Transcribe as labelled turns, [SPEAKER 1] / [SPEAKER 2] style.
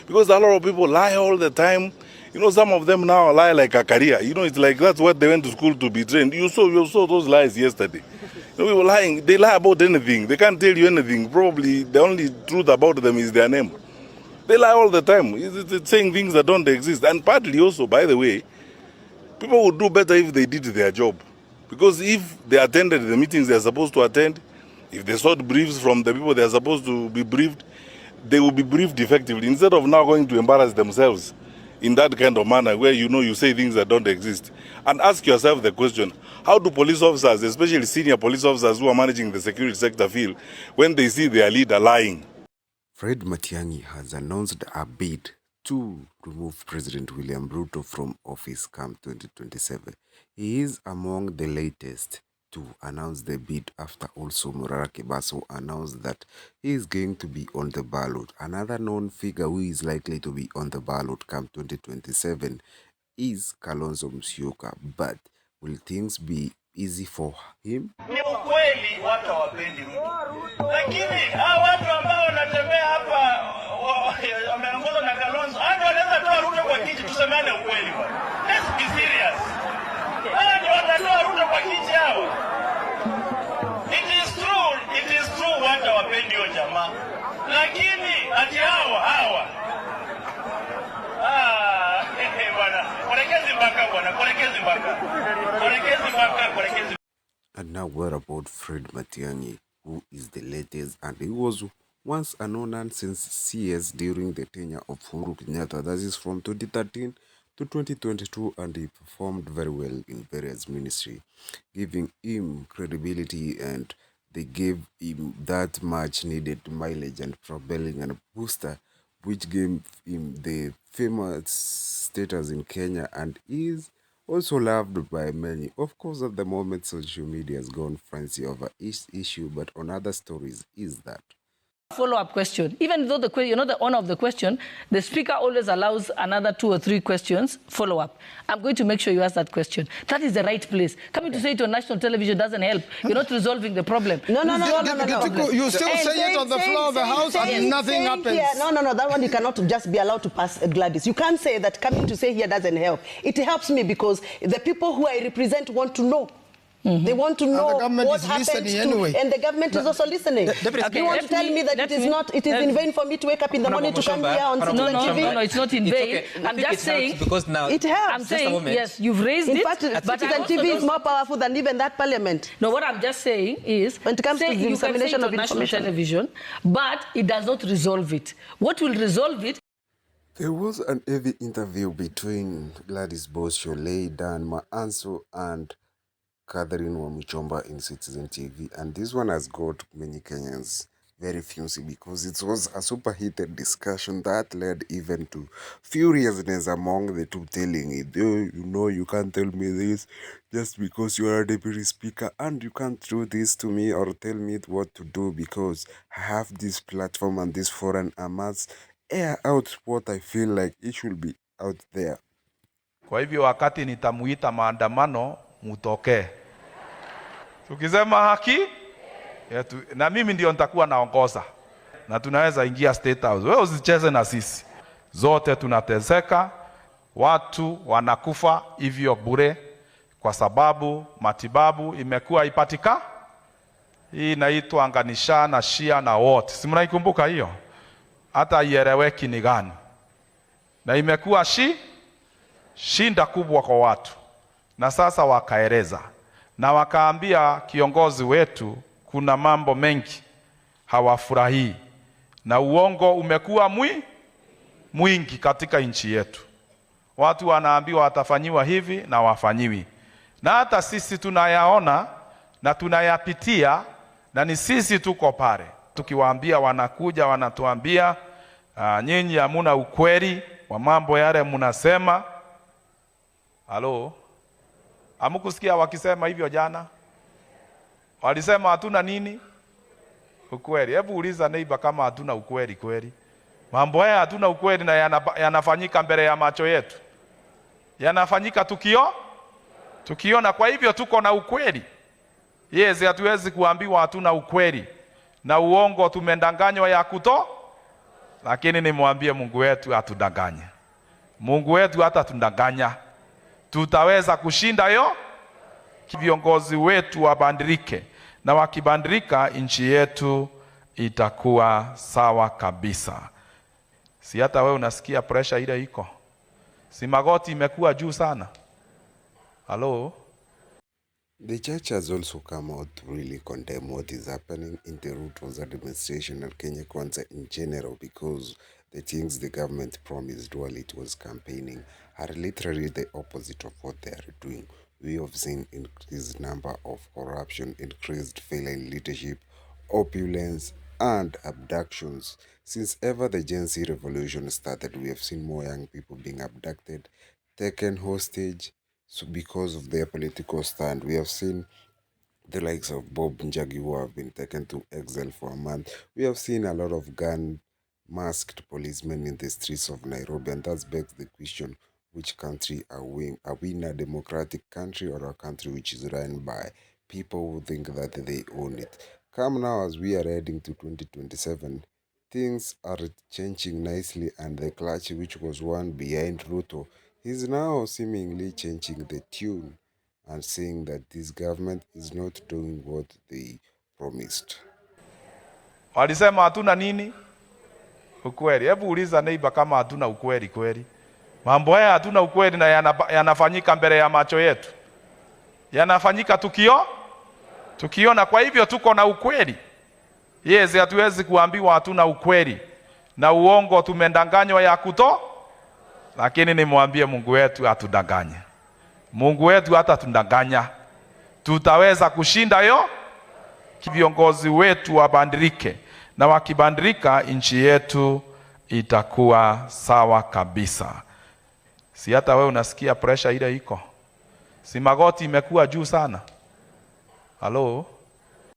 [SPEAKER 1] Because a lot of people lie all the time. You know, some of them now lie like a career. You know, it's like that's what they went to school to be trained. You saw those lies yesterday. You know, people lying. They lie about anything. They can't tell you anything. Probably the only truth about them is their name. They lie all the time. It's saying things that don't exist. And partly also, by the way, people would do better if they did their job. Because if they attended the meetings they're supposed to attend, if they sought briefs from the people they're supposed to be briefed, they will be briefed effectively instead of now going to embarrass themselves in that kind of manner where you say things that don't exist. And ask yourself the question, how do police officers, especially senior police officers who are managing the security sector, feel when they see their leader lying?
[SPEAKER 2] Fred Matiangi has announced a bid to remove President William Ruto from office come 2027. He is among the latest to announce the bid after also Murara Kebaso announced that he is going to be on the ballot. Another known figure who is likely to be on the ballot come 2027 is Kalonzo Musyoka. But will things be easy for him?
[SPEAKER 3] Ni ukweli watu hawapendi Ruto. Lakini hao watu ambao wanatembea hapa wameongozwa na Kalonzo, hao wanaweza toa Ruto kwa kiti, tusemane ukweli bwana. Let's be serious. Hao ndio watatoa Ruto kwa kiti hao. It is true watu hawapendi huyo jamaa. Lakini ati hawa
[SPEAKER 2] And now what about Fred Matiangi, who is the latest, and he was once a no-nonsense CS during the tenure of Uhuru Kenyatta, that is from 2013 to 2022, and he performed very well in various ministries, giving him credibility, and they gave him that much needed mileage and propelling and booster, which gave him the famous status in Kenya, and is also loved by many. Of course, at the moment, social media has gone frenzy over each issue, but on other stories is that.
[SPEAKER 4] Follow-up question. Even though the honor of the question, the speaker always allows another 2 or 3 questions, follow-up. I'm going to make sure you ask that question. That is the right place. Coming to say it on national television doesn't help. You're not resolving the problem.
[SPEAKER 5] No.
[SPEAKER 6] You still say it on the floor of the House and nothing happens.
[SPEAKER 5] No. That one you cannot just be allowed to pass, Gladys. You can't say that coming to say here doesn't help. It helps me because the people who I represent want to know. They want to know what happens anyway. And the government is also listening. You want to tell me that it is in vain for me to wake up in the morning to come here on Citizen TV?
[SPEAKER 4] No, it's not in vain. I'm just saying
[SPEAKER 6] because now
[SPEAKER 5] it helps.
[SPEAKER 4] I'm saying yes, you've raised it.
[SPEAKER 5] In fact, Citizen TV is more powerful than even that parliament.
[SPEAKER 4] No, what I'm just saying is
[SPEAKER 5] when it comes to the dissemination of
[SPEAKER 4] national television, but it does not resolve it. What will resolve it?
[SPEAKER 2] There was an heavy interview between Gladys Bosholei, Dan Maanso, and Catherine Wamuchomba in Citizen TV, and this one has got many Kenyans very fusy because it was a super heated discussion that led even to furiousness among the two, telling it, you can't tell me this just because you are a deputy speaker, and you can't do this to me or tell me what to do because I have this platform and this forum. I must air out what I feel like it should be out there.
[SPEAKER 7] Kwa hivyo wakati nitamuita maandamano mutoke. Tukisema haki na mimi ndio nitakuwa naongoza. Na tunaweza ingia State House. Wewe usicheze na sisi. Zote tunateseka, watu wanakufa hivyo bure kwa sababu matibabu imekuwa ipatika. Hii inaitwa anganisha na shia na wote. Si mnaikumbuka hiyo? Hata ieleweki ni gani. Na imekuwa shinda kubwa kwa watu. Na sasa wakaeleza na wakaambia kiongozi wetu kuna mambo mengi hawafurahii na uongo umekuwa mwingi katika nchi yetu. Watu wanaambiwa watafanyiwa hivi na wafanyiwi, na hata sisi tunayaona na tunayapitia, na ni sisi tuko pale tukiwaambia. Wanakuja wanatuambia nyinyi hamuna ukweli wa mambo yale mnasema. Halo, Amukusikia wakisema hivyo jana? Walisema hatuna nini? Ukweli. Hebu uliza neighbor kama hatuna ukweli kweli. Mambo haya hatuna ukweli na yanafanyika mbele ya macho yetu. Yanafanyika tukiona, kwa hivyo tuko na ukweli. Yes, hatuwezi kuambiwa hatuna ukweli. Na uongo tumendanganywa ya lakini nimwambie Mungu wetu atudanganye. Mungu wetu hata tudanganya, tutaweza kushinda yo. Viongozi wetu wabadilike, na wakibadilika nchi yetu itakuwa sawa kabisa. Si hata wewe unasikia pressure ile iko? Si magoti imekuwa juu sana? Hello?
[SPEAKER 2] The church has also come out to really condemn what is happening in the Ruto's administration and Kenya Kwanza in general, because the things the government promised while it was campaigning are literally the opposite of what they are doing. We have seen increased number of corruption, increased failing leadership, opulence, and abductions. Since ever the Gen Z revolution started, we have seen more young people being abducted, taken hostage, so because of their political stand. We have seen the likes of Bob Njagi, who have been taken to exile for a month. We have seen a lot of gun-masked policemen in the streets of Nairobi, and that begs the question, which country are we? Are we in a democratic country, or a country which is run by people who think that they own it? Come now, as we are heading to 2027, things are changing nicely, and the clutch which was one behind Ruto is now seemingly changing the tune and saying that this government is not doing what they promised.
[SPEAKER 7] Walisema hatuna nini? Ukweli. Hebu uliza neighbor kama hatuna ukweli kweli. Mambo haya hatuna ukweli na yanafanyika mbele ya macho yetu. Yanafanyika tukiona, kwa hivyo tuko na ukweli. Yes, hatuwezi kuambiwa hatuna ukweli. Na uongo tumendanganywa ya kuto. Lakini nimwambie Mungu wetu atudanganye. Mungu wetu hata tudanganya, tutaweza kushinda yo. Viongozi wetu wabadilike, na wakibadilika nchi yetu itakuwa sawa kabisa. Si hata wewe unasikia pressure ile iko? Si magoti imekuwa juu sana? Hello?